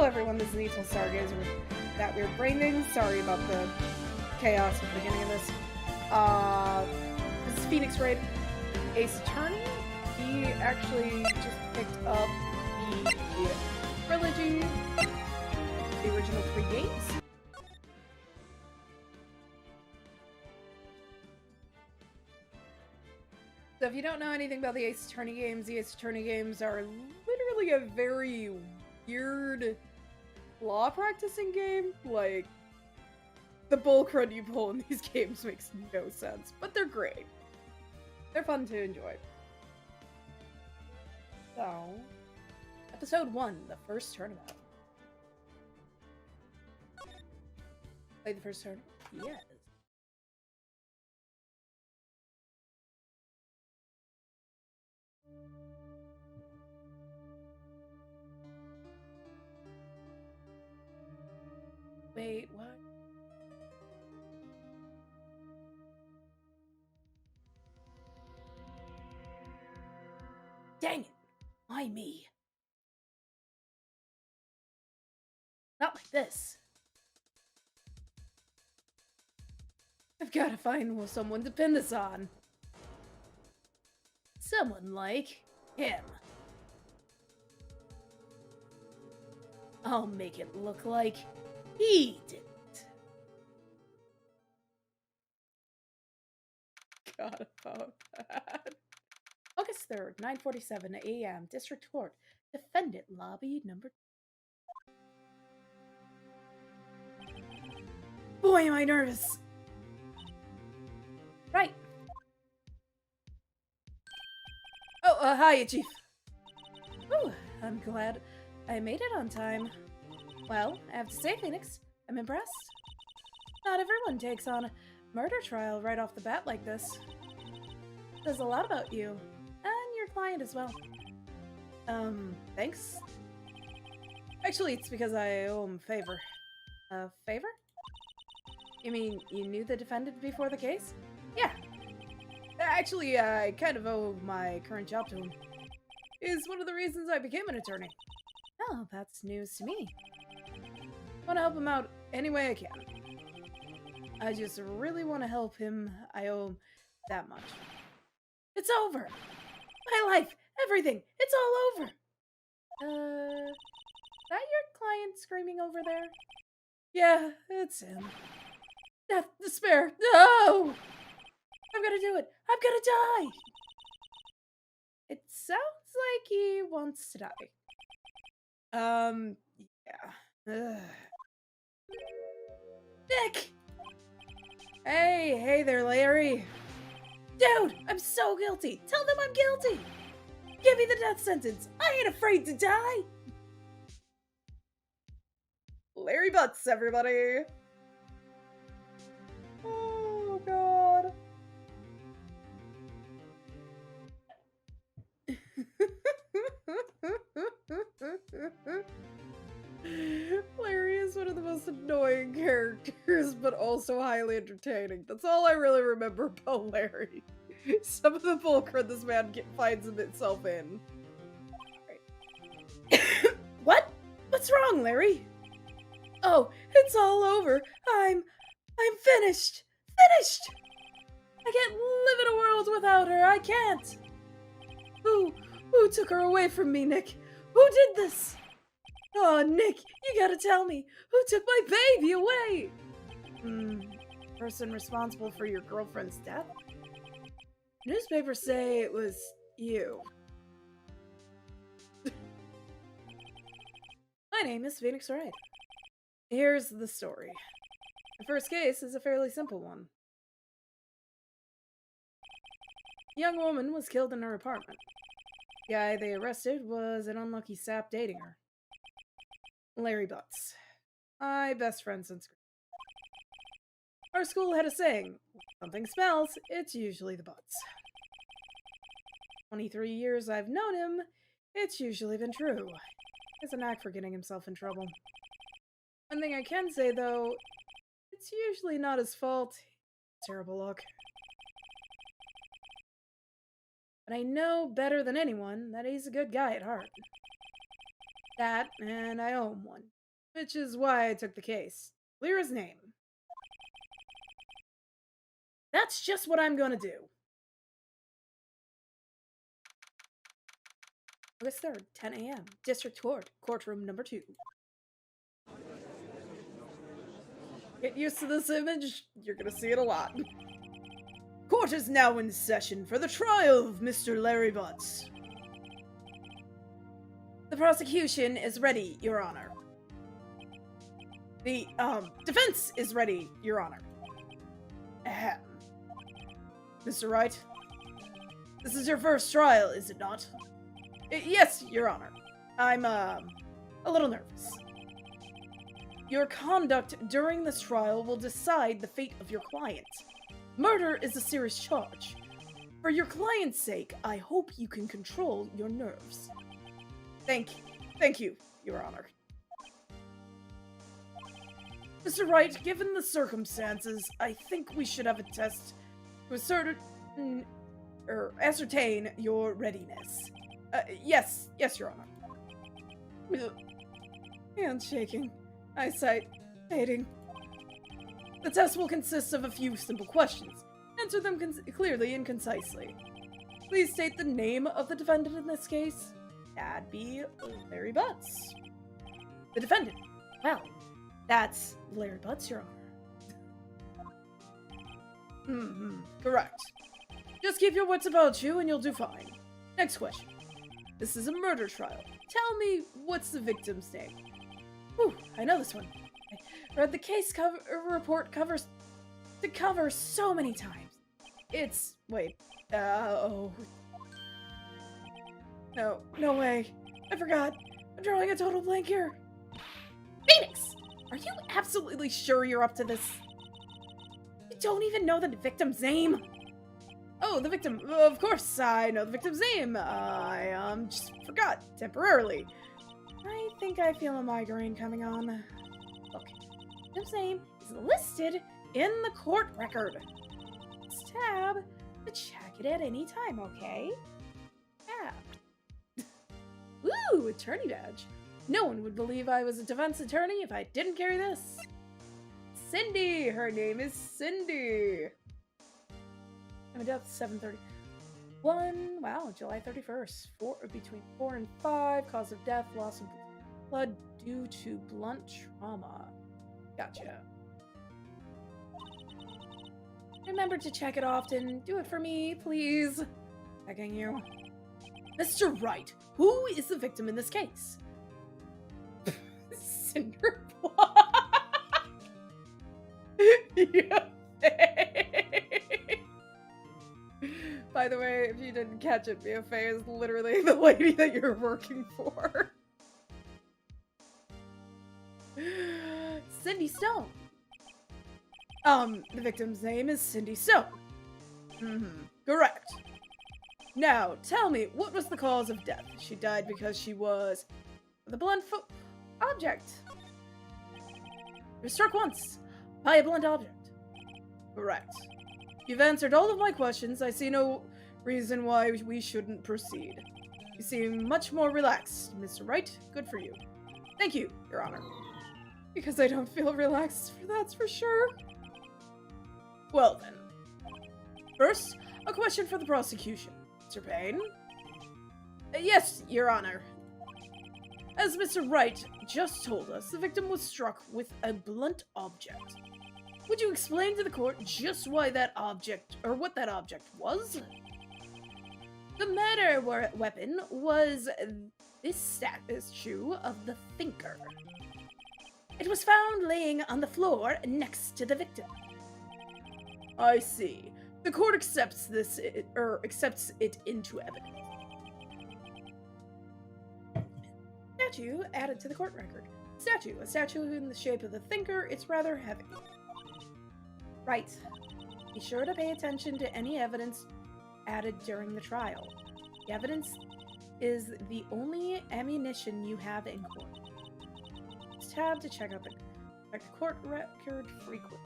everyone, this is Neutral Stargazer with that weird brain thing. Sorry about the chaos at the beginning of this. This is Phoenix Wright, Ace Attorney. He actually just picked up the trilogy, the original 3 games. So if you don't know anything about the Ace Attorney games are literally a very weird law practicing game. Like, the bullcrud you pull in these games makes no sense, but they're great. They're fun to enjoy. So, episode 1, the first tournament. Play the first tournament? Yes. Wait, what? Dang it! Why me? Not like this. I've got to find someone to pin this on. Someone like him. I'll make it look like he didn't. God about that. August 3rd, 9:47 a.m. District Court. Defendant Lobby number 2. Boy, am I nervous. Right. Oh, hi, Chief. Ooh, I'm glad I made it on time. Well, I have to say, Phoenix, I'm impressed. Not everyone takes on a murder trial right off the bat like this. Says a lot about you, and your client as well. Thanks? Actually, it's because I owe him a favor. A favor? You mean you knew the defendant before the case? Yeah. Actually, I kind of owe my current job to him. It's one of the reasons I became an attorney. Oh, that's news to me. Want to help him out any way I can. I just really want to help him. I owe him that much. It's over! My life! Everything! It's all over! That your client screaming over there? Yeah, it's him. Death, despair, no! I'm gonna do it! I'm gonna die! It sounds like he wants to die. Yeah. Ugh. Nick! Hey there, Larry. Dude, I'm so guilty. Tell them I'm guilty. Give me the death sentence. I ain't afraid to die. Larry Butts, everybody. Oh, God. Larry is one of the most annoying characters, but also highly entertaining. That's all I really remember about Larry. Some of the bullcrud this man finds himself in. Right. What? What's wrong, Larry? Oh, it's all over. I'm finished. Finished! I can't live in a world without her. I can't. Who took her away from me, Nick? Who did this? Oh, Nick, you gotta tell me. Who took my baby away? Person responsible for your girlfriend's death? Newspapers say it was you. My name is Phoenix Wright. Here's the story. The first case is a fairly simple one. A young woman was killed in her apartment. The guy they arrested was an unlucky sap dating her. Larry Butts. My best friend since grade. Our school had a saying, something smells, it's usually the Butts. 23 years I've known him, it's usually been true. He has a knack for getting himself in trouble. One thing I can say, though, it's usually not his fault. Terrible luck. But I know better than anyone that he's a good guy at heart. That, and I owe him one. Which is why I took the case. Clear his name. That's just what I'm gonna do. August 3rd, 10 a.m. District Court, courtroom number 2. Get used to this image, you're gonna see it a lot. Court is now in session for the trial of Mr. Larry Butts. The prosecution is ready, Your Honor. The, defense is ready, Your Honor. Ahem. Mr. Wright, this is your first trial, is it not? Yes, Your Honor. I'm, a little nervous. Your conduct during this trial will decide the fate of your client. Murder is a serious charge. For your client's sake, I hope you can control your nerves. Thank you, Your Honor. Mr. Wright, given the circumstances, I think we should have a test to ascertain your readiness. Yes, Your Honor. Handshaking, eyesight fading. The test will consist of a few simple questions. Answer them clearly and concisely. Please state the name of the defendant in this case. That'd be Larry Butts. The defendant. Well, that's Larry Butts, Your Honor. Correct. Just keep your wits about you and you'll do fine. Next question. This is a murder trial. Tell me, what's the victim's name? Whew, I know this one. I read the case report cover so many times. It's... wait. Oh. No way. I forgot. I'm drawing a total blank here. Phoenix! Are you absolutely sure you're up to this? You don't even know the victim's name? Oh, the victim. Of course, I know the victim's name. I, just forgot temporarily. I think I feel a migraine coming on. Look, the victim's name is listed in the court record. Let's tab to check it at any time, okay? Tab. Woo, attorney badge. No one would believe I was a defense attorney if I didn't carry this. Cindy! Her name is Cindy. I'm a death 7:30. Wow, July 31st. Between 4 and 5. Cause of death, loss of blood due to blunt trauma. Gotcha. Remember to check it often. Do it for me, please. Begging you. Mr. Wright, who is the victim in this case? Cinderblock. Yeah. By the way, if you didn't catch it, BFA is literally the lady that you're working for. Cindy Stone. The victim's name is Cindy Stone. Correct. Now, tell me, what was the cause of death? She died because she was the blunt object. You were struck once by a blunt object. Correct. You've answered all of my questions. I see no reason why we shouldn't proceed. You seem much more relaxed, Mr. Wright. Good for you. Thank you, Your Honor. Because I don't feel relaxed, that's for sure. Well then. First, a question for the prosecution. Mr. Payne? Yes, Your Honor. As Mr. Wright just told us, the victim was struck with a blunt object. Would you explain to the court just why that object, or what that object was? The murder weapon was this statue of the Thinker. It was found laying on the floor next to the victim. I see. The court accepts this, accepts it into evidence. Statue added to the court record. Statue. A statue in the shape of the Thinker. It's rather heavy. Right. Be sure to pay attention to any evidence added during the trial. The evidence is the only ammunition you have in court. Tab to check out the court record frequently.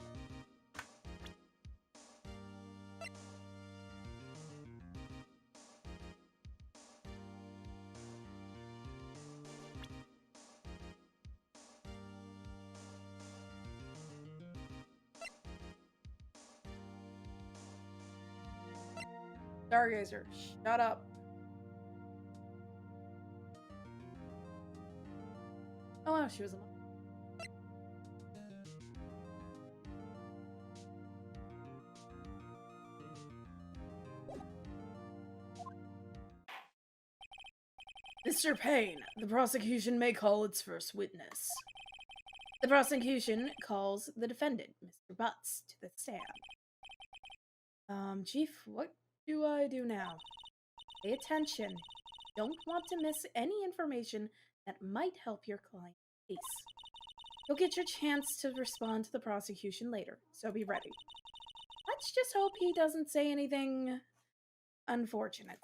Stargazer, shut up. Oh wow, she was a mom. Mr. Payne, the prosecution may call its first witness. The prosecution calls the defendant, Mr. Butts, to the stand. Chief, what do I do now? Pay attention. Don't want to miss any information that might help your client's case. You'll get your chance to respond to the prosecution later, so be ready. Let's just hope he doesn't say anything unfortunate.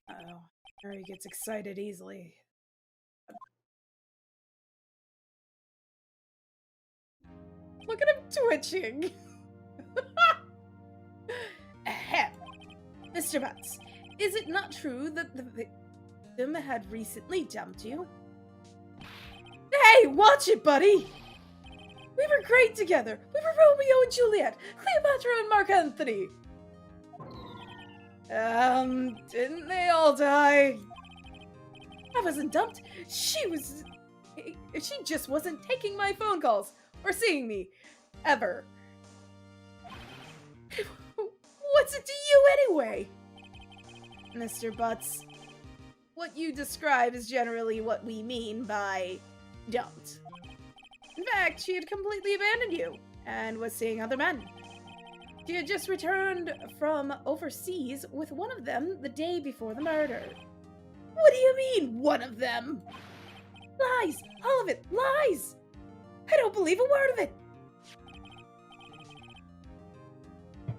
Uh-oh. He gets excited easily. Look at him twitching. Ahem. Mr. Butts, is it not true that the victim had recently dumped you? Hey, watch it, buddy! We were great together. We were Romeo and Juliet, Cleopatra and Mark Antony. Didn't they all die? I wasn't dumped. She just wasn't taking my phone calls or seeing me. Ever. What's it to you anyway? Mr. Butts, what you describe is generally what we mean by dumped. In fact, she had completely abandoned you and was seeing other men. She had just returned from overseas with one of them the day before the murder. What do you mean, one of them? Lies! All of it! Lies! I don't believe a word of it!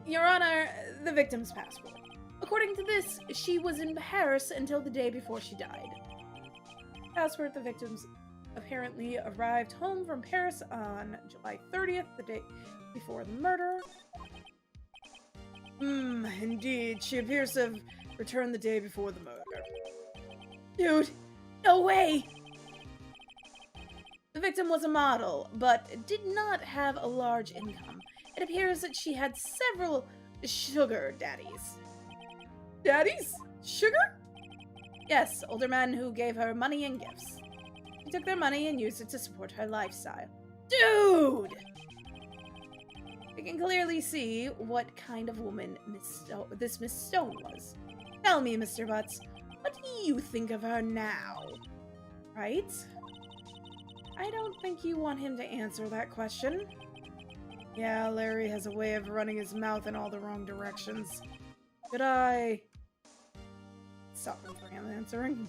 Your Honor, the victim's passport. According to this, she was in Paris until the day before she died. Passport the victim's apparently arrived home from Paris on July 30th, the day before the murder. Indeed, she appears to have returned the day before the murder. Dude, no way! The victim was a model, but did not have a large income. It appears that she had several sugar daddies. Daddies? Sugar? Yes, older men who gave her money and gifts. She took their money and used it to support her lifestyle. Dude! You can clearly see what kind of woman this Miss Stone was. Tell me, Mr. Butts, what do you think of her now? Right? I don't think you want him to answer that question. Yeah, Larry has a way of running his mouth in all the wrong directions. Could I stop him from answering?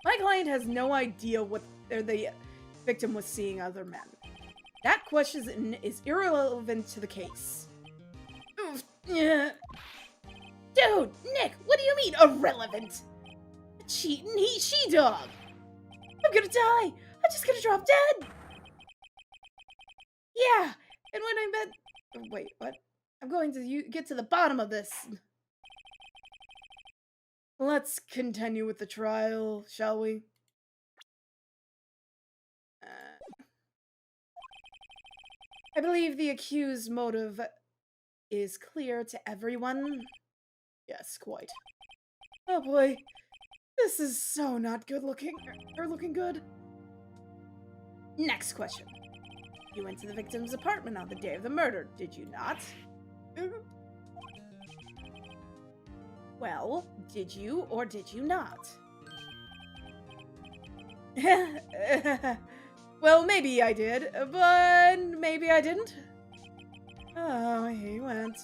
My client has no idea what the victim was seeing other men. That question is irrelevant to the case. Oof, yeah. Dude, Nick, what do you mean irrelevant? A cheating she-dog. I'm gonna die. I'm just gonna drop dead. Yeah, and when I'm wait, what? I'm going to get to the bottom of this. Let's continue with the trial, shall we? I believe the accused's motive is clear to everyone. Yes, quite. Oh boy, this is so not good looking, or looking good. Next question. You went to the victim's apartment on the day of the murder, did you not? Well, did you or did you not? Well, maybe I did, but maybe I didn't. Oh, he went.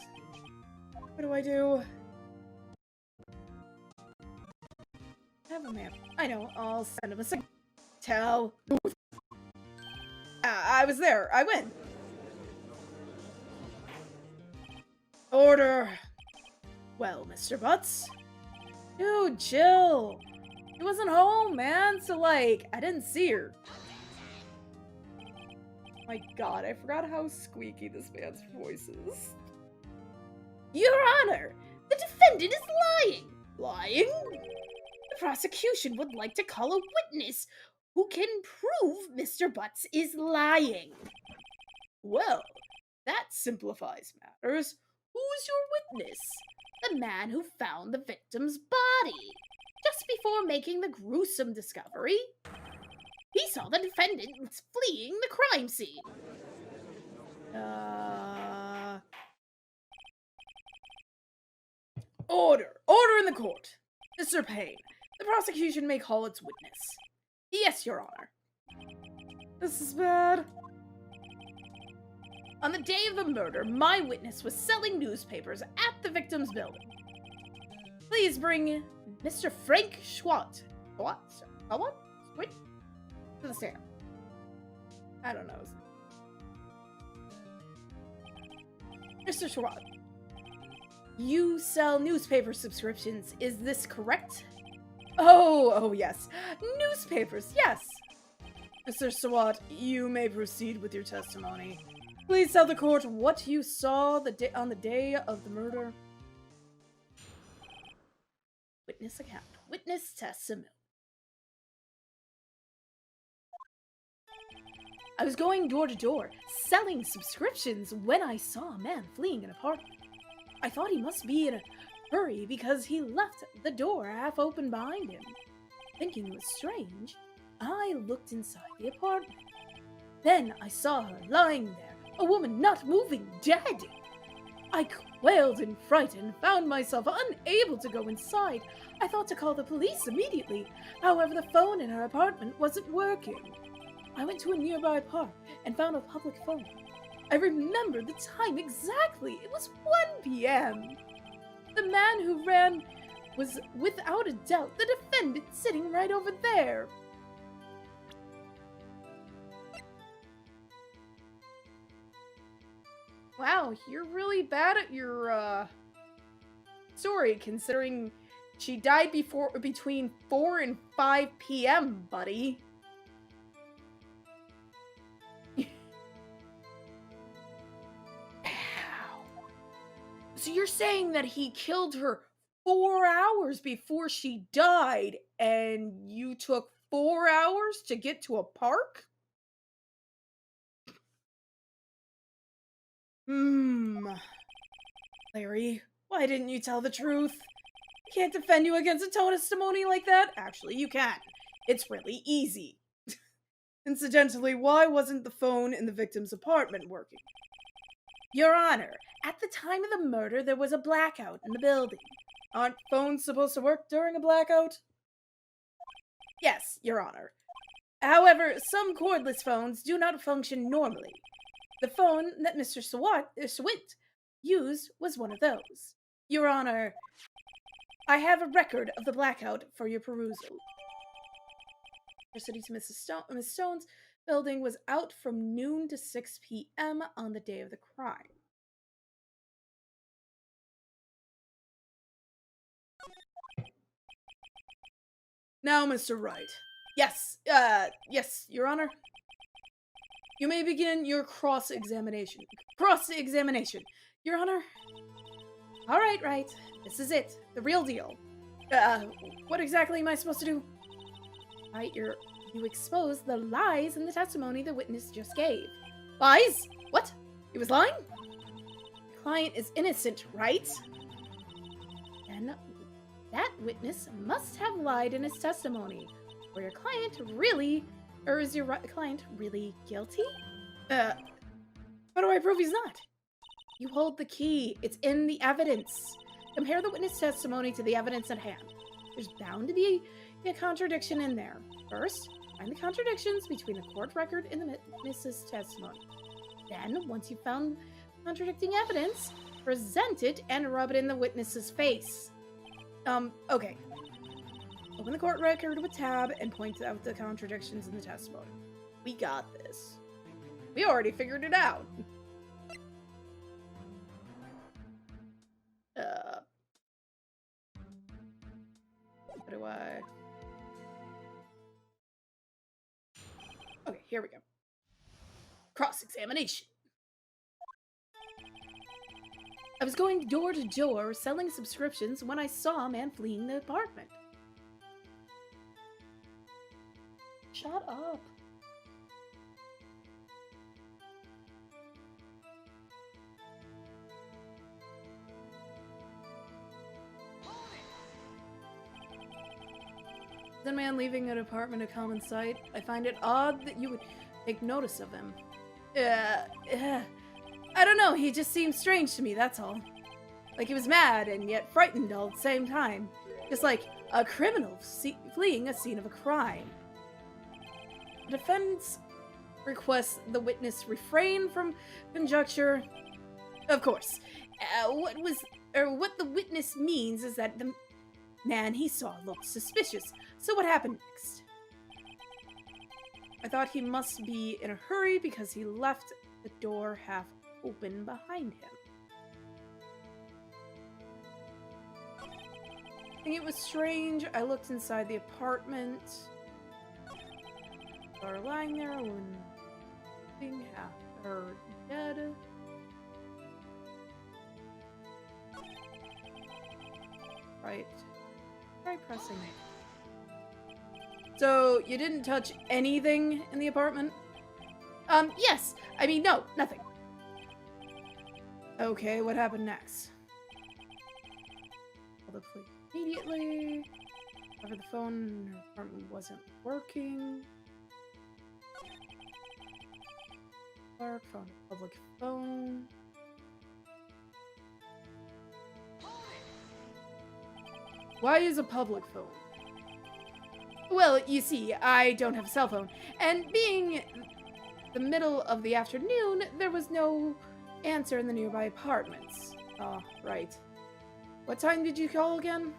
What do I do? Have a map. I know, I'll send him a signal. Tell. I was there. I win. Order. Well, Mr. Butts. Dude, chill. She wasn't home, man, so like, I didn't see her. My god, I forgot how squeaky this man's voice is. Your Honor, the defendant is lying. Lying? The prosecution would like to call a witness who can prove Mr. Butts is lying. Well, that simplifies matters. Who's your witness? The man who found the victim's body. Just before making the gruesome discovery, he saw the defendant fleeing the crime scene. Order! Order in the court! Mr. Payne, the prosecution may call its witness. Yes, Your Honor. This is bad. On the day of the murder, my witness was selling newspapers at the victim's building. Please bring Mr. Frank Schwat. What? Wait. To the stand. I don't know. Mr. Schwat, you sell newspaper subscriptions, is this correct? Oh, yes. Newspapers, yes. Mr. Swat, you may proceed with your testimony. Please tell the court what you saw on the day of the murder. Witness account. Witness testimony. I was going door to door, selling subscriptions when I saw a man fleeing an apartment. I thought he must be in a hurry because he left the door half open behind him. Thinking it was strange, I looked inside the apartment. Then I saw her lying there, a woman not moving, dead. I quailed in fright and found myself unable to go inside. I thought to call the police immediately. However, the phone in her apartment wasn't working. I went to a nearby park and found a public phone. I remember the time exactly. It was 1 p.m. The man who ran was without a doubt the defendant sitting right over there. Wow, you're really bad at your story, considering she died between 4 and 5 p.m., buddy. So you're saying that he killed her 4 hours before she died, and you took 4 hours to get to a park? Larry, why didn't you tell the truth? I can't defend you against a testimony like that. Actually, you can. It's really easy. Incidentally, why wasn't the phone in the victim's apartment working? Your Honor, at the time of the murder, there was a blackout in the building. Aren't phones supposed to work during a blackout? Yes, Your Honor. However, some cordless phones do not function normally. The phone that Mr. Swint used was one of those. Your Honor, I have a record of the blackout for your perusal. City to Miss Stone's building was out from noon to 6 p.m. on the day of the crime. Now, Mr. Wright. Yes, Your Honor. You may begin your cross-examination. Cross-examination, Your Honor. All right, Wright. This is it. The real deal. What exactly am I supposed to do? Right, you exposed the lies in the testimony the witness just gave. Lies? What? He was lying? The client is innocent, right? Then that witness must have lied in his testimony. Or your client really... Or is your client really guilty? How do I prove he's not? You hold the key. It's in the evidence. Compare the witness testimony to the evidence at hand. There's bound to be a contradiction in there. First, find the contradictions between the court record and the witness's testimony. Then, once you've found contradicting evidence, present it and rub it in the witness's face. Okay. Open the court record with tab and point out the contradictions in the testimony. We got this. We already figured it out. What do I... Okay, here we go. Cross-examination. I was going door to door selling subscriptions when I saw a man fleeing the apartment. Shut up. The man leaving an apartment a common sight. I find it odd that you would take notice of him. I don't know, he just seemed strange to me, that's all. Like he was mad and yet frightened all at the same time. Just like a criminal fleeing a scene of a crime. The defense requests the witness refrain from conjecture. Of course, what the witness means is that the man he saw looked suspicious. So what happened next? I thought he must be in a hurry because he left the door half open behind him. I think it was strange. I looked inside the apartment. Are lying there when being half or dead. Right. Try pressing it. So you didn't touch anything in the apartment? Yes. I mean, no, nothing. Okay, what happened next? Call the police immediately. Over the phone, her apartment wasn't working. Clark found a public phone. Why use a public phone? Well, you see, I don't have a cell phone, and being the middle of the afternoon, there was no answer in the nearby apartments. Oh, right. What time did you call again?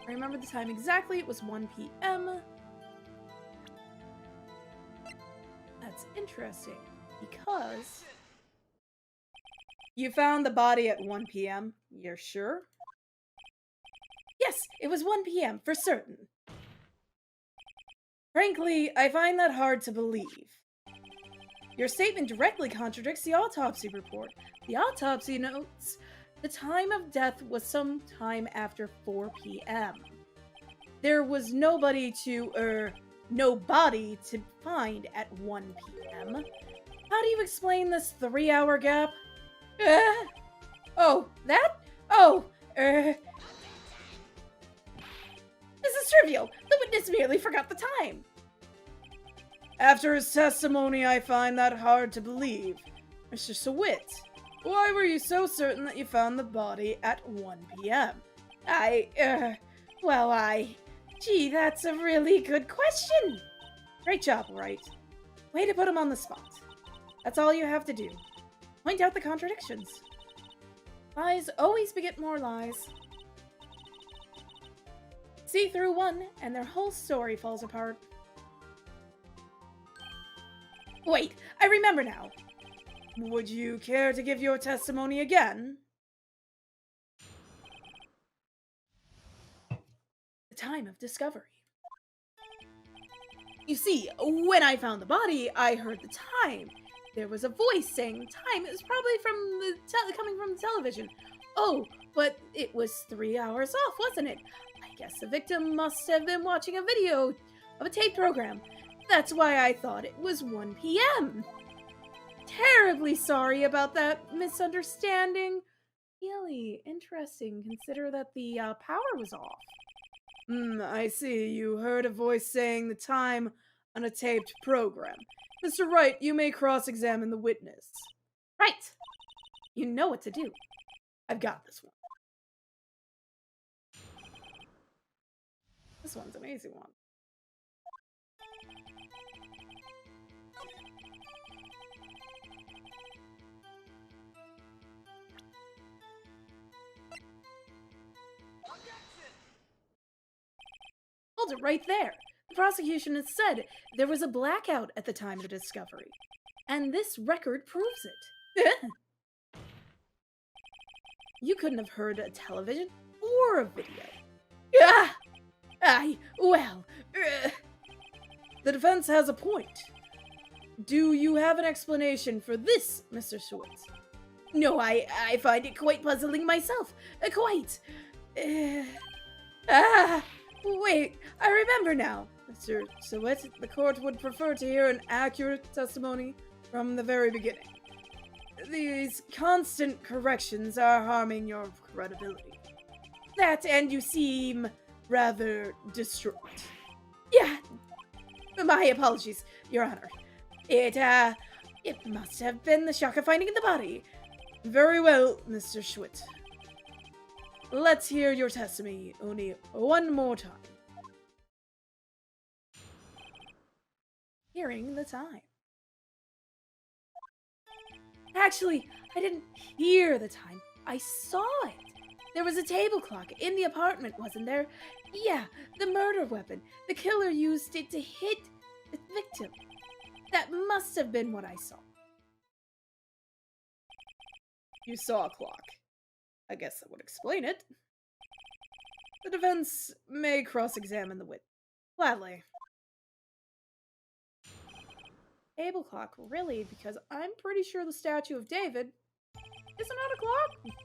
I remember the time exactly. It was 1 p.m. That's interesting, because you found the body at 1 p.m. You're sure? Yes, it was 1 p.m. for certain. Frankly, I find that hard to believe. Your statement directly contradicts the autopsy report. The autopsy notes the time of death was some time after 4 p.m. There was no body to find at 1 p.m. How do you explain this 3-hour gap? This is trivial. The witness merely forgot the time. After his testimony, I find that hard to believe. Mr. Sawit, why were you so certain that you found the body at 1 p.m.? Gee, that's a really good question. Great job, Wright. Way to put him on the spot. That's all you have to do. Point out the contradictions. Lies always beget more lies. See through one, and their whole story falls apart. Wait, I remember now. Would you care to give your testimony again? The time of discovery. You see, when I found the body, I heard the time. There was a voice saying time. It was probably from coming from the television. Oh, but it was 3 hours off, wasn't it? I guess the victim must have been watching a video of a tape program. That's why I thought it was 1 p.m. Terribly sorry about that misunderstanding. Really interesting. Consider that the power was off. I see. You heard a voice saying the time on a taped program. Mr. Wright, you may cross-examine the witness. Right. You know what to do. I've got this one. This one's an easy one. Hold it right there. The prosecution has said there was a blackout at the time of the discovery. And this record proves it. You couldn't have heard a television or a video. The defense has a point. Do you have an explanation for this, Mr. Schwartz? No, I find it quite puzzling myself. Quite. Wait, I remember now. Mr. Sawit, the court would prefer to hear an accurate testimony from the very beginning. These constant corrections are harming your credibility. That, and you seem rather distraught. Yeah, my apologies, Your Honor. It must have been the shock of finding the body. Very well, Mr. Schwitt. Let's hear your testimony only one more time. Hearing the time. Actually, I didn't hear the time. I saw it. There was a table clock in the apartment, wasn't there? Yeah, the murder weapon. The killer used it to hit the victim. That must have been what I saw. You saw a clock. I guess that would explain it. The defense may cross-examine the witness. Gladly. Table clock, really? Because I'm pretty sure the statue of David is not a clock.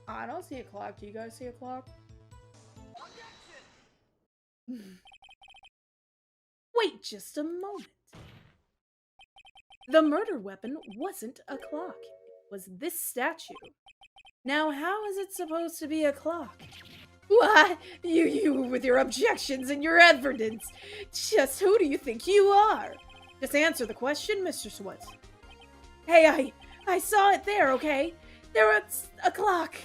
I don't see a clock. Do you guys see a clock? Wait just a moment. The murder weapon wasn't a clock. It was this statue. Now, how is it supposed to be a clock? What? You with your objections and your evidence. Just who do you think you are? Just answer the question, Mr. Sweat. Hey, I saw it there, okay? There was a clock.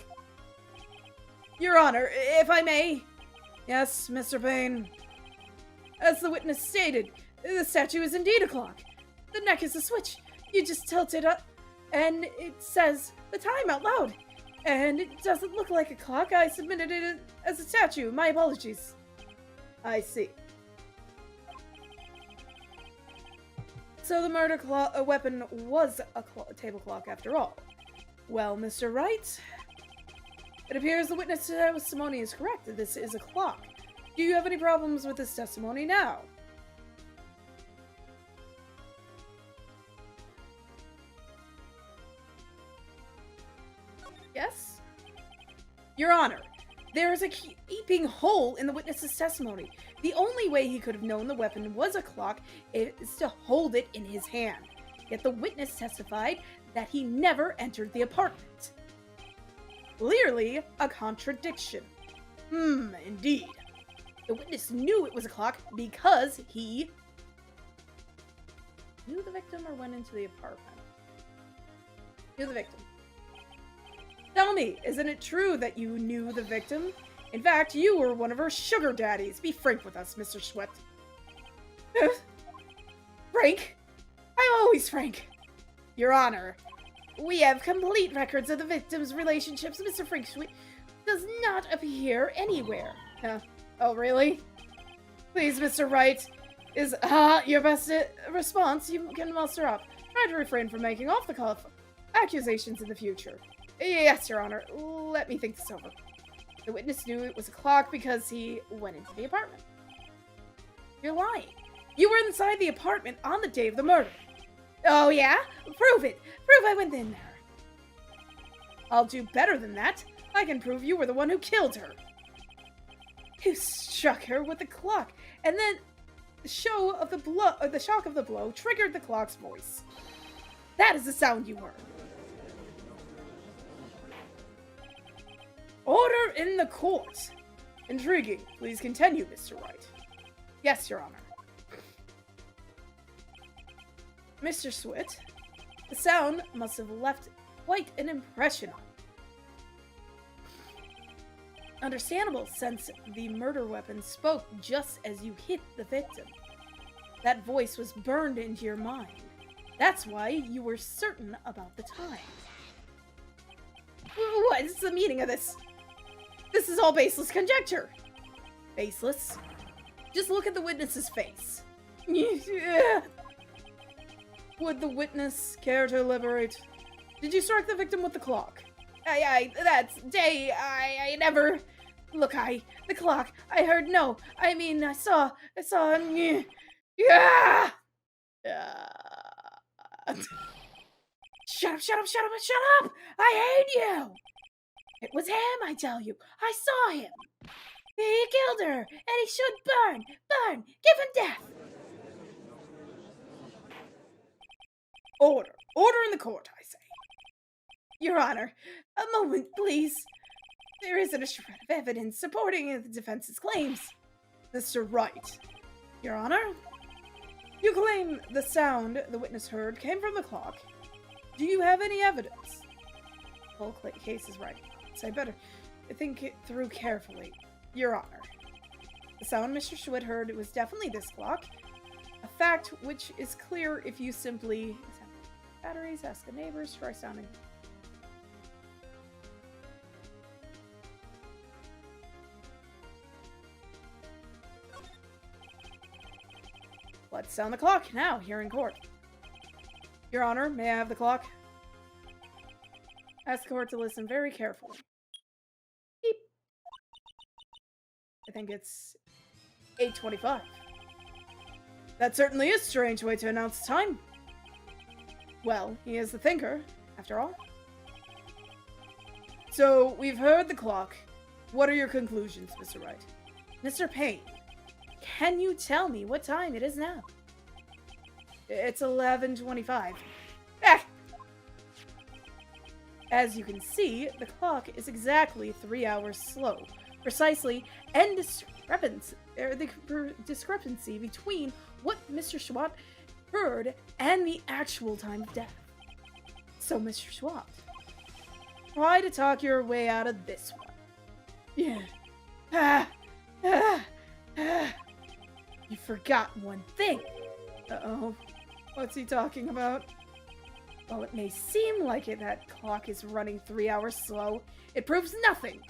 Your Honor, if I may. Yes, Mr. Payne. As the witness stated, the statue is indeed a clock. The neck is a switch. You just tilt it up, and it says the time out loud. And it doesn't look like a clock. I submitted it as a statue. My apologies. I see. So the murder weapon was a table clock after all. Well, Mr. Wright, it appears the witness testimony is correct. This is a clock. Do you have any problems with this testimony now? Yes? Your Honor, there is a gaping hole in the witness's testimony. The only way he could have known the weapon was a clock is to hold it in his hand. Yet the witness testified that he never entered the apartment. Clearly a contradiction. Indeed. The witness knew it was a clock because he knew the victim or went into the apartment. Knew the victim. Tell me, isn't it true that you knew the victim? In fact, you were one of her sugar daddies. Be frank with us, Mr. Sweat. Frank? I'm always frank. Your Honor, we have complete records of the victim's relationships. Mr. Frank Sweet does not appear anywhere. Oh, really? Please, Mr. Wright, is your best response you can muster up. Try to refrain from making off the cuff accusations in the future. Yes, Your Honor. Let me think this over. The witness knew it was a clock because he went into the apartment. You're lying. You were inside the apartment on the day of the murder. Oh, yeah? Prove it. Prove I went in there. I'll do better than that. I can prove you were the one who killed her. You struck her with the clock, and then the shock of the blow triggered the clock's voice. That is the sound you heard. Order in the court. Intriguing. Please continue, Mr. Wright. Yes, Your Honor. Mr. Sweat, the sound must have left quite an impression on you. Understandable, since the murder weapon spoke just as you hit the victim. That voice was burned into your mind. That's why you were certain about the time. What is the meaning of this? This is all baseless conjecture. Baseless? Just look at the witness's face. Would the witness care to elaborate? Did you strike the victim with the clock? I never... Look, the clock, I heard no. I mean, I saw, yeah! Shut up! I hate you! It was him, I tell you. I saw him. He killed her, and he should burn, give him death. Order! Order in the court, I say! Your Honor, a moment, please. There isn't a shred of evidence supporting the defense's claims. Mr. Wright. Your Honor? You claim the sound the witness heard came from the clock. Do you have any evidence? The whole case is right, so I better think it through carefully. Your Honor. The sound Mr. Schwitt heard was definitely this clock. A fact which is clear if you simply examine batteries, ask the neighbors, try sounding. Let's sound the clock now, here in court. Your Honor, may I have the clock? Ask the court to listen very carefully. Beep. I think it's 8:25. That certainly is a strange way to announce time. Well, he is the thinker, after all. So, we've heard the clock. What are your conclusions, Mr. Wright? Mr. Payne, can you tell me what time it is now? It's 11:25. Ah! As you can see, the clock is exactly 3 hours slow. Precisely, and the discrepancy between what Mr. Schwat heard and the actual time of death. So, Mr. Schwat, try to talk your way out of this one. Yeah. You forgot one thing. Uh-oh. What's he talking about? While it may seem like that clock is running 3 hours slow, it proves nothing.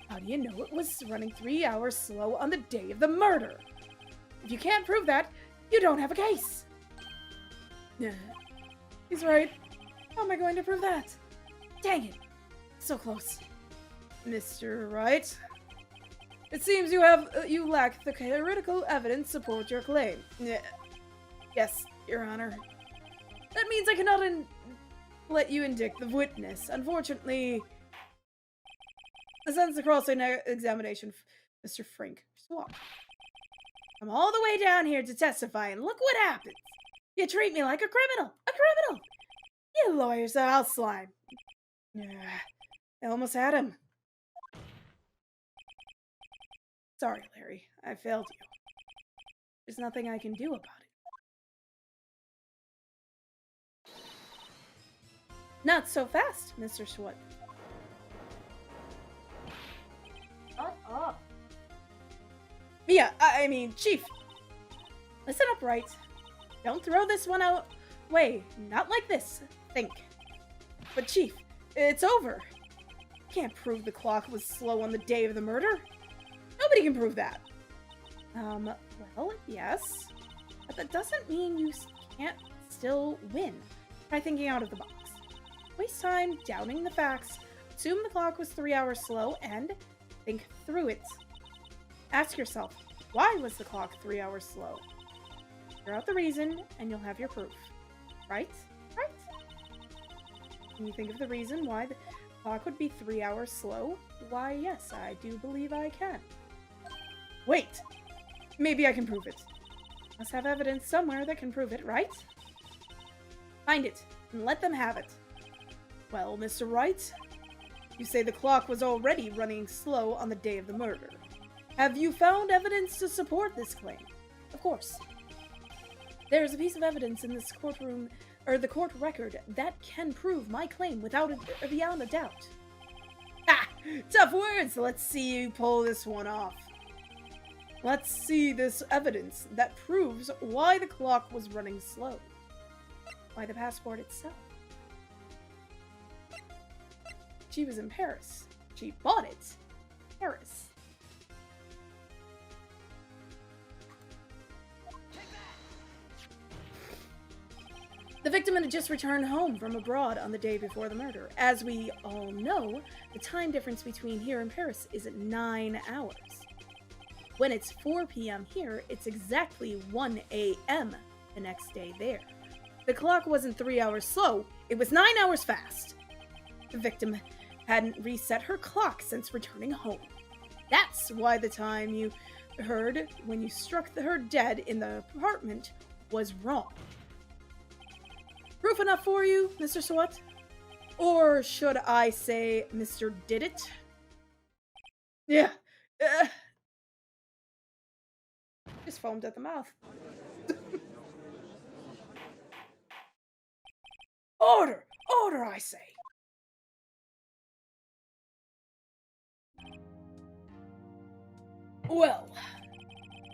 How do you know it was running 3 hours slow on the day of the murder? If you can't prove that, you don't have a case. He's right. How am I going to prove that? Dang it. So close. Mr. Wright, it seems you lack the theoretical evidence to support your claim. Yes, Your Honor. That means I cannot let you indict the witness. Unfortunately, the sentence of cross-examination, Mr. Frank Swap. I'm all the way down here to testify, and look what happens. You treat me like a criminal. A criminal! You lawyers are all slime. I almost had him. Sorry, Larry. I failed you. There's nothing I can do about it. Not so fast, Mr. Schwartz. Shut up. Mia, I mean, Chief. Listen up, Wright. Don't throw this one away. Not like this. Think. But Chief, it's over. Can't prove the clock was slow on the day of the murder. Nobody can prove that. Well, yes. But that doesn't mean you can't still win. Try thinking out of the box. Waste time doubting the facts. Assume the clock was 3 hours slow and think through it. Ask yourself, why was the clock 3 hours slow? Figure out the reason and you'll have your proof. Right? Right? Can you think of the reason why the clock would be 3 hours slow? Why, yes, I do believe I can. Wait! Maybe I can prove it. Must have evidence somewhere that can prove it, right? Find it, and let them have it. Well, Mr. Wright, you say the clock was already running slow on the day of the murder. Have you found evidence to support this claim? Of course. There's a piece of evidence in this courtroom, or the court record, that can prove my claim beyond a doubt. Ah! Tough words! Let's see you pull this one off. Let's see this evidence that proves why the clock was running slow. Why the passport itself. She was in Paris. She bought it. Paris. The victim had just returned home from abroad on the day before the murder. As we all know, the time difference between here and Paris is at 9 hours. When it's 4 p.m. here, it's exactly 1 a.m. the next day there. The clock wasn't 3 hours slow, it was 9 hours fast. The victim hadn't reset her clock since returning home. That's why the time you heard when you struck her dead in the apartment was wrong. proof enough for you, Mr. Swat? Or should I say Mr. Did It? Yeah. Just foamed at the mouth. Order! Order, I say! Well,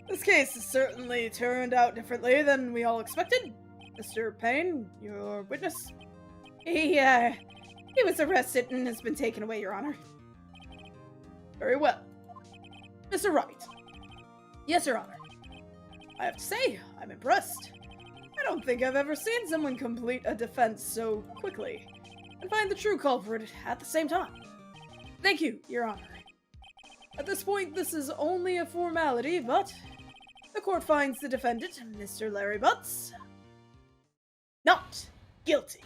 this case has certainly turned out differently than we all expected. Mr. Payne, your witness. He was arrested and has been taken away, Your Honor. Very well. Mr. Wright. Yes, Your Honor. I have to say, I'm impressed. I don't think I've ever seen someone complete a defense so quickly and find the true culprit at the same time. Thank you, Your Honor. At this point, this is only a formality, but the court finds the defendant, Mr. Larry Butts, not guilty.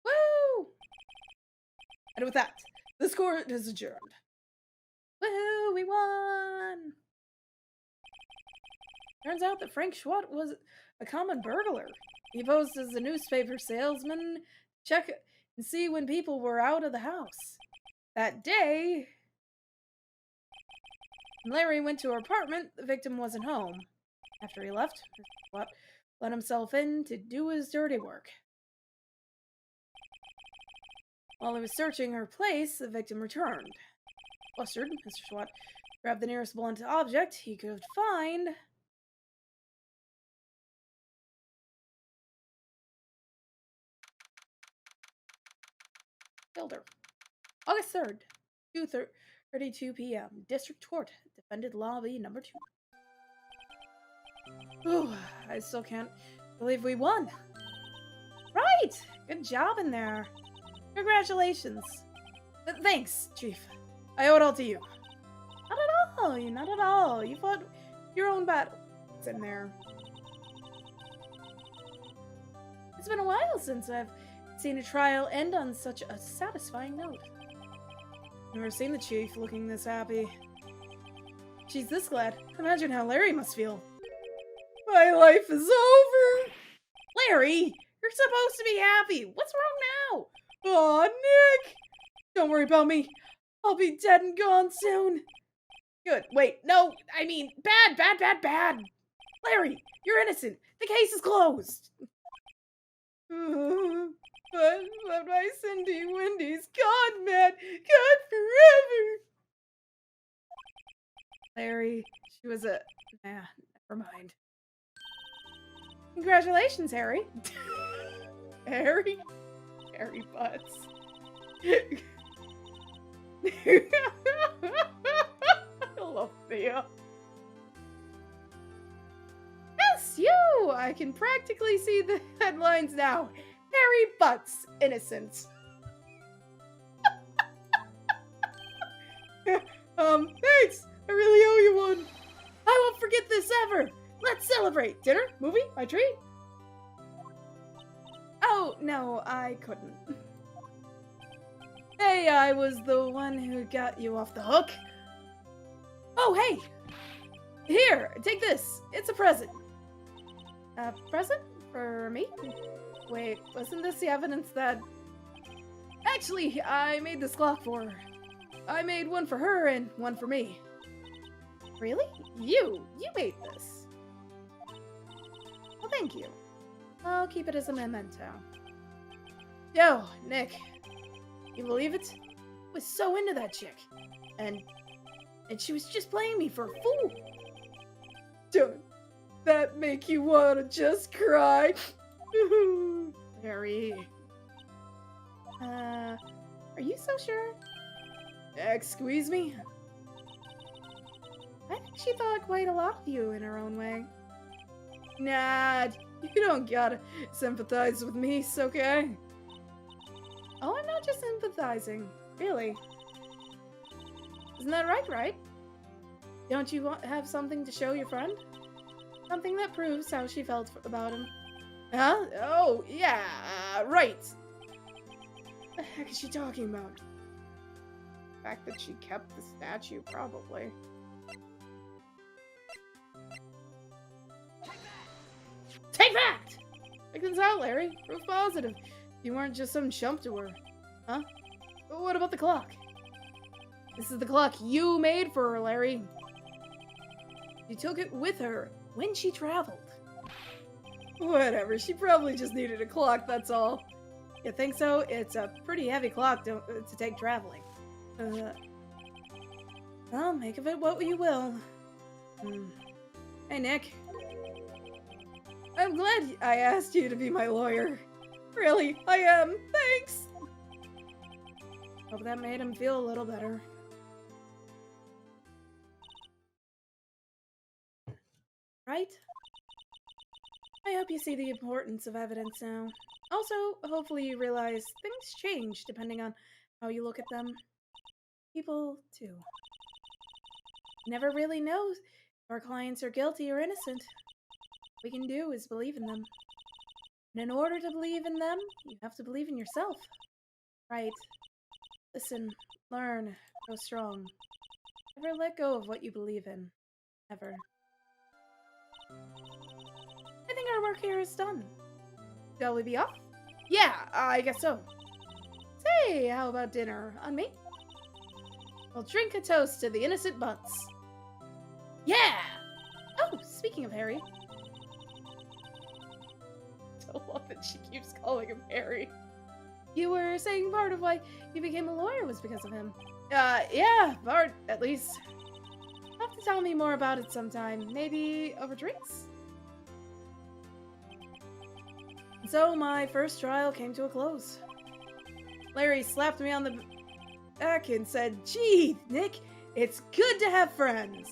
Woo! And with that, this court is adjourned. Woohoo! We won! Turns out that Frank Schwat was a common burglar. He posed as a newspaper salesman, check and see when people were out of the house. That day, when Larry went to her apartment, the victim wasn't home. After he left, Schwat let himself in to do his dirty work. While he was searching her place, the victim returned. Flustered, Mr. Schwat grabbed the nearest blunt object he could find. Killed her. August 3rd, 2:32 p.m. District Court, Defendant Lobby number 2. Ooh, I still can't believe we won. Right! Good job in there. Congratulations. Thanks, Chief. I owe it all to you. Not at all. Not at all. You fought your own battle. It's in there. It's been a while since I've seen a trial end on such a satisfying note. Never seen the Chief looking this happy. She's this glad. Imagine how Larry must feel. My life is over! Larry! You're supposed to be happy! What's wrong now? Aw, Nick! Don't worry about me. I'll be dead and gone soon. Good. Wait, no, I mean, bad. Larry, you're innocent. The case is closed. But my Cindy Wendy's gone, man. Gone forever. Larry, she was a... Nah, never mind. Congratulations, Harry. Harry Butts. I love Thea. Yes, you! I can practically see the headlines now. Harry Butts, innocent. Thanks! I really owe you one. I won't forget this ever. Let's celebrate. Dinner? Movie? My treat? Oh, no, I couldn't. Hey, I was the one who got you off the hook. Oh, hey! Here, take this. It's a present. A present? For me? Wait, wasn't this the evidence that... Actually, I made this clock for her. I made one for her and one for me. Really? You made this. Well, thank you. I'll keep it as a memento. Yo, Nick. You believe it? I was so into that chick. And she was just playing me for a fool. Don't that make you want to just cry? Harry. Are you so sure? Excuse me? I think she thought quite a lot of you in her own way. Nah, you don't gotta sympathize with me, okay? Oh, I'm not just sympathizing. Really. Isn't that right? Don't you have something to show your friend? Something that proves how she felt about him. Huh? Oh, yeah, right. What the heck is she talking about? The fact that she kept the statue, probably. Check this out, Larry. Proof positive. You weren't just some chump to her. Huh? But what about the clock? This is the clock you made for her, Larry. You took it with her when she traveled. Whatever, she probably just needed a clock, that's all. You think so? It's a pretty heavy clock to take traveling. Well, make of it what you will. Hey, Nick. I'm glad I asked you to be my lawyer. Really, I am. Thanks! Hope that made him feel a little better. Right? I hope you see the importance of evidence now. Also, hopefully you realize things change depending on how you look at them. People, too. Never really know if our clients are guilty or innocent. What we can do is believe in them. And in order to believe in them, you have to believe in yourself. Right. Listen, learn, grow strong. Never let go of what you believe in. Ever. I think our work here is done. Shall we be off? Yeah, I guess so. Say, how about dinner on me? We'll drink a toast to the innocent Bunts. Yeah! Oh, speaking of Harry. I love that she keeps calling him Harry. You were saying part of why you became a lawyer was because of him. Yeah, part, at least. You'll have to tell me more about it sometime. Maybe over drinks? And so my first trial came to a close. Larry slapped me on the back and said, "Gee, Nick, it's good to have friends."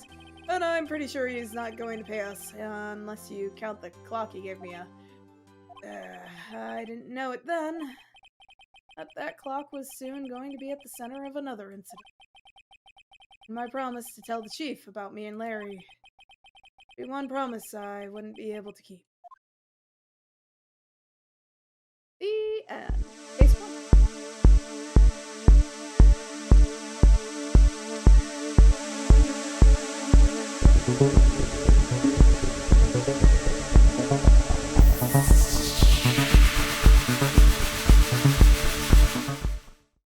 But I'm pretty sure he's not going to pay us, unless you count the clock he gave me. I didn't know it then. But that clock was soon going to be at the center of another incident. And my promise to tell the chief about me and Larry. Be one promise I wouldn't be able to keep. The end. Case one.